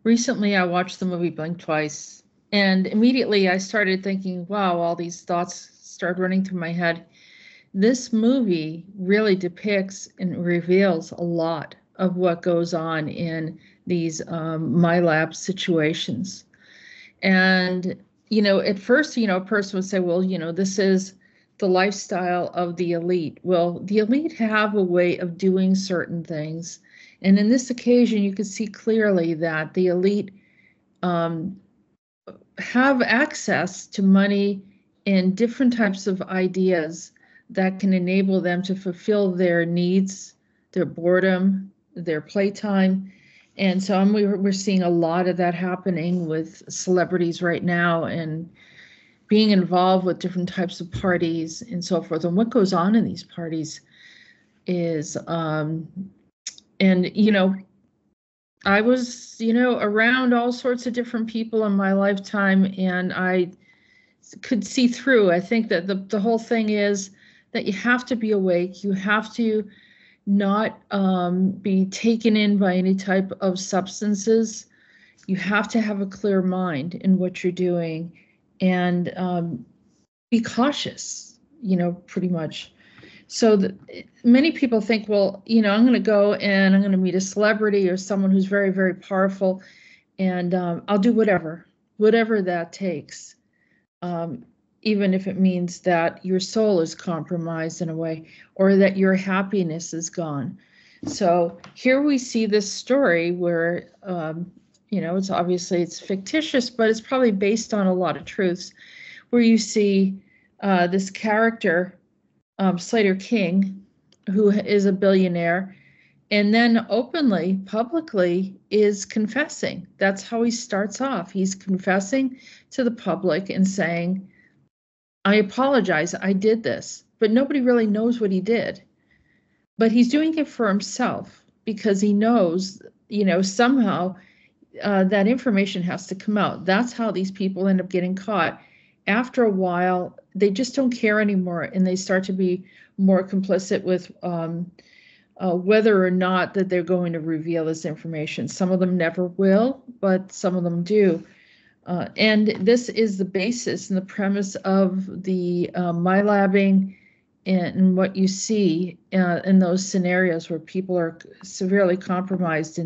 Recently, I watched the movie Blink Twice, and immediately I started thinking, wow, all these thoughts started running through my head. This movie really depicts and reveals a lot of what goes on in these my lab situations. And, at first, a person would say, well, this is the lifestyle of the elite. Well, the elite have a way of doing certain things. And in this occasion, you can see clearly that the elite um, have access to money and different types of ideas that can enable them to fulfill their needs, their boredom, their playtime. And so we're seeing a lot of that happening with celebrities right now and being involved with different types of parties and so forth. And what goes on in these parties is, I was, around all sorts of different people in my lifetime, and I could see through. I think that the whole thing is that you have to be awake. You have to not be taken in by any type of substances. You have to have a clear mind in what you're doing and be cautious, pretty much. So many people think, well, I'm going to go and I'm going to meet a celebrity or someone who's very, very powerful, and I'll do whatever that takes, even if it means that your soul is compromised in a way or that your happiness is gone. So here we see this story where, it's fictitious, but it's probably based on a lot of truths, where you see this character, Slater King, who is a billionaire, and then openly, publicly is confessing. That's how he starts off. He's confessing to the public and saying, I apologize, I did this. But nobody really knows what he did. But he's doing it for himself because he knows, somehow that information has to come out. That's how these people end up getting caught. After a while, they just don't care anymore, and they start to be more complicit with whether or not that they're going to reveal this information. Some of them never will, but some of them do. And this is the basis and the premise of the MyLabbing and what you see in those scenarios where people are severely compromised,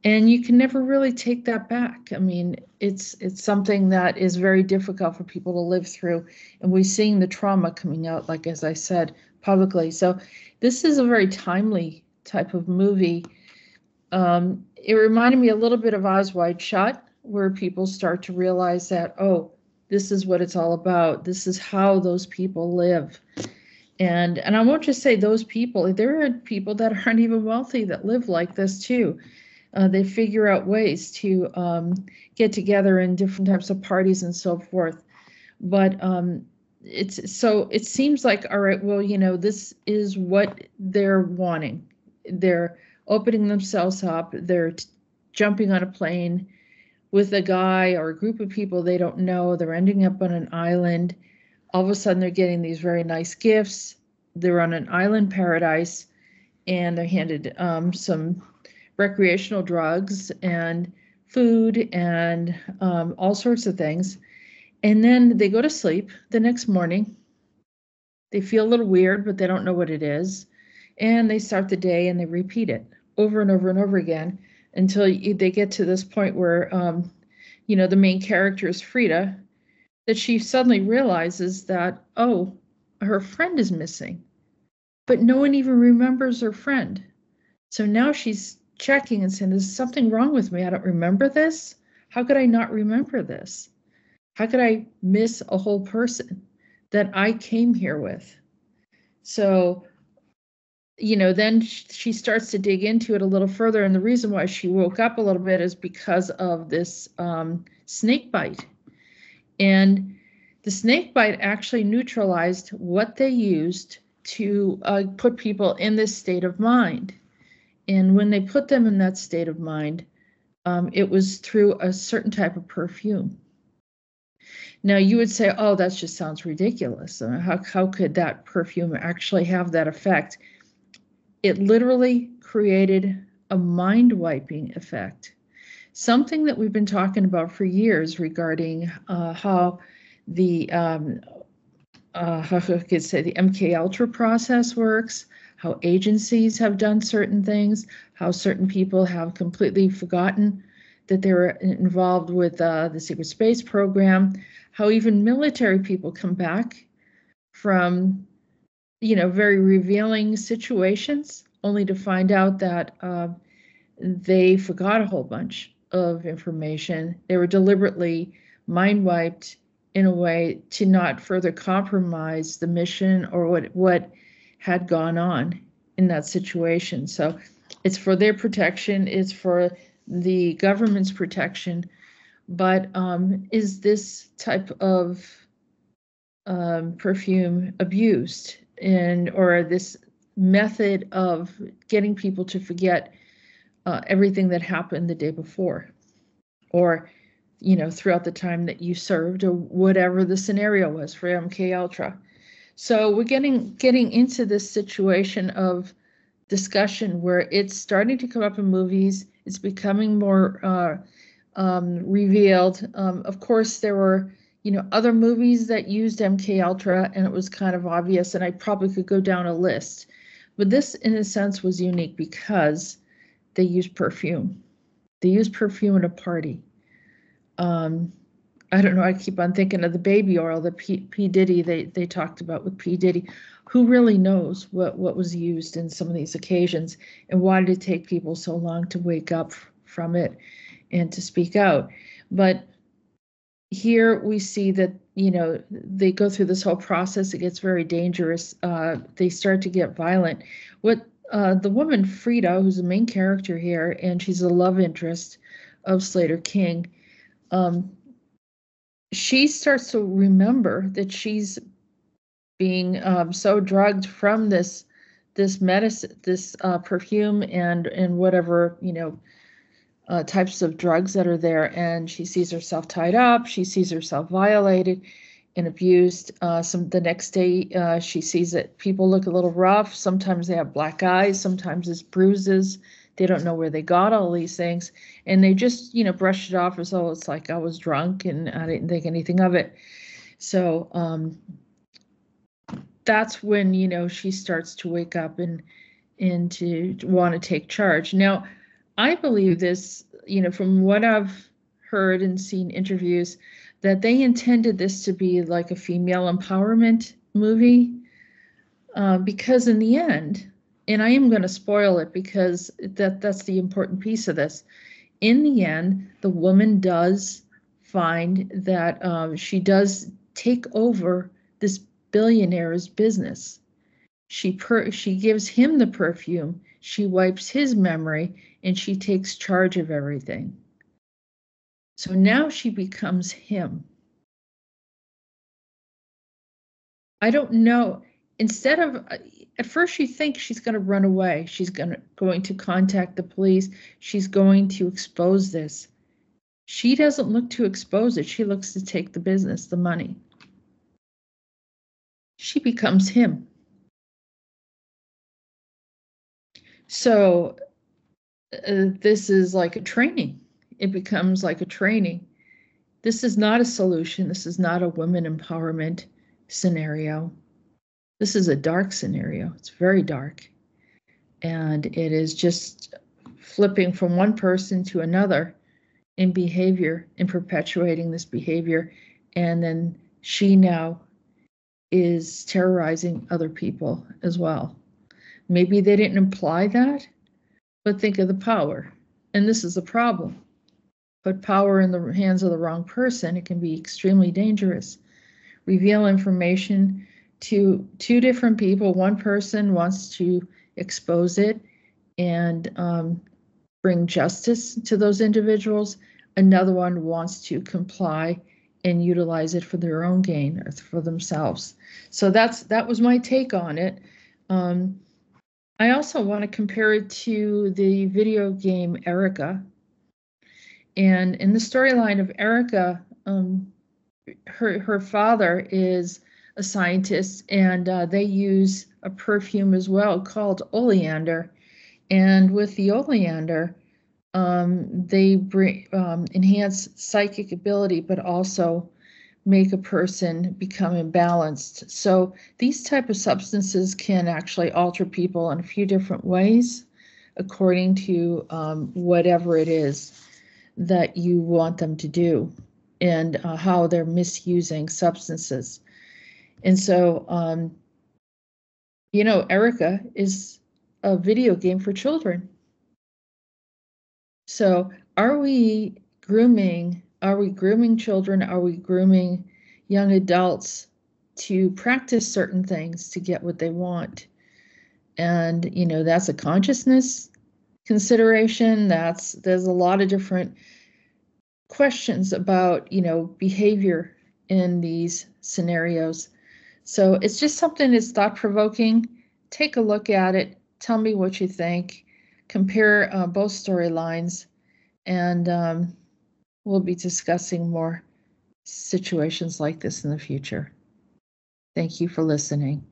and you can never really take that back. I mean, it's something that is very difficult for people to live through, and we're seeing the trauma coming out, like as I said, publicly. So this is a very timely type of movie. It reminded me a little bit of Eyes Wide Shut, where people start to realize that, oh, this is what it's all about. This is how those people live. And I won't just say those people. There are people that aren't even wealthy that live like this too. They figure out ways to get together in different types of parties and so forth. But it seems like, all right, well, this is what they're wanting. They're opening themselves up. They're jumping on a plane with a guy or a group of people they don't know. They're ending up on an island. All of a sudden, they're getting these very nice gifts. They're on an island paradise, and they're handed some recreational drugs and food and all sorts of things. And then they go to sleep the next morning. They feel a little weird, but they don't know what it is. And they start the day and they repeat it over and over and over again until they get to this point where, the main character is Frida, that she suddenly realizes that, oh, her friend is missing, but no one even remembers her friend. So now she's checking and saying, there's something wrong with me. I don't remember this. How could I not remember this? How could I miss a whole person that I came here with? So, then she starts to dig into it a little further. And the reason why she woke up a little bit is because of this snake bite. And the snake bite actually neutralized what they used to put people in this state of mind. And when they put them in that state of mind, it was through a certain type of perfume. Now, you would say, oh, that just sounds ridiculous. How could that perfume actually have that effect? It literally created a mind-wiping effect. something that we've been talking about for years regarding how the how I could say the MK Ultra process works, how agencies have done certain things, how certain people have completely forgotten that they were involved with the secret space program, how even military people come back from, very revealing situations, only to find out that they forgot a whole bunch of information. They were deliberately mind wiped in a way to not further compromise the mission or what had gone on in that situation. So it's for their protection, it's for the government's protection. But is this type of perfume abused, or this method of getting people to forget everything that happened the day before, or throughout the time that you served, or whatever the scenario was for MK Ultra? So we're getting into this situation of discussion where it's starting to come up in movies. It's becoming more revealed. Of course, there were other movies that used MK Ultra, and it was kind of obvious, and I probably could go down a list. But this, in a sense, was unique because they used perfume. They used perfume at a party. I don't know, I keep on thinking of the baby oil that P. Diddy, they talked about with P. Diddy. Who really knows what was used in some of these occasions, and why did it take people so long to wake up from it and to speak out? But here we see that, they go through this whole process. It gets very dangerous. They start to get violent. What the woman, Frida, who's the main character here, and she's the love interest of Slater King, she starts to remember that she's being so drugged from this medicine, this perfume, and whatever types of drugs that are there, and she sees herself tied up. She sees herself violated and abused. The next day, she sees that people look a little rough. Sometimes they have black eyes. Sometimes it's bruises. They don't know where they got all these things, and they just brush it off as though it's like I was drunk and I didn't think anything of it. So that's when she starts to wake up and to want to take charge. Now, I believe this, from what I've heard and seen interviews, that they intended this to be like a female empowerment movie, because in the end, and I am going to spoil it because that's the important piece of this. In the end, the woman does find that she does take over this billionaire's business. She gives him the perfume, she wipes his memory, and she takes charge of everything. So now she becomes him. I don't know. Instead of, at first she thinks she's going to run away. She's going to contact the police. She's going to expose this. She doesn't look to expose it. She looks to take the business, the money. She becomes him. So this is like a training. It becomes like a training. This is not a solution. This is not a women empowerment scenario. This is a dark scenario. It's very dark. And it is just flipping from one person to another in behavior and perpetuating this behavior. And then she now is terrorizing other people as well. Maybe they didn't imply that, but think of the power. And this is the problem. Put power in the hands of the wrong person, it can be extremely dangerous. Reveal information to two different people. One person wants to expose it and bring justice to those individuals. Another one wants to comply and utilize it for their own gain or for themselves. So that was my take on it. I also want to compare it to the video game Erica. And in the storyline of Erica, her father is a scientist, and they use a perfume as well called oleander. And with the oleander, They bring enhance psychic ability, but also make a person become imbalanced. So these type of substances can actually alter people in a few different ways, according to whatever it is that you want them to do, and how they're misusing substances. And so, Erica is a video game for children. So are we grooming children? Are we grooming young adults to practice certain things to get what they want? And, that's a consciousness consideration. There's a lot of different questions about, behavior in these scenarios. So it's just something that's thought-provoking. Take a look at it. Tell me what you think. Compare both storylines, and we'll be discussing more situations like this in the future. Thank you for listening.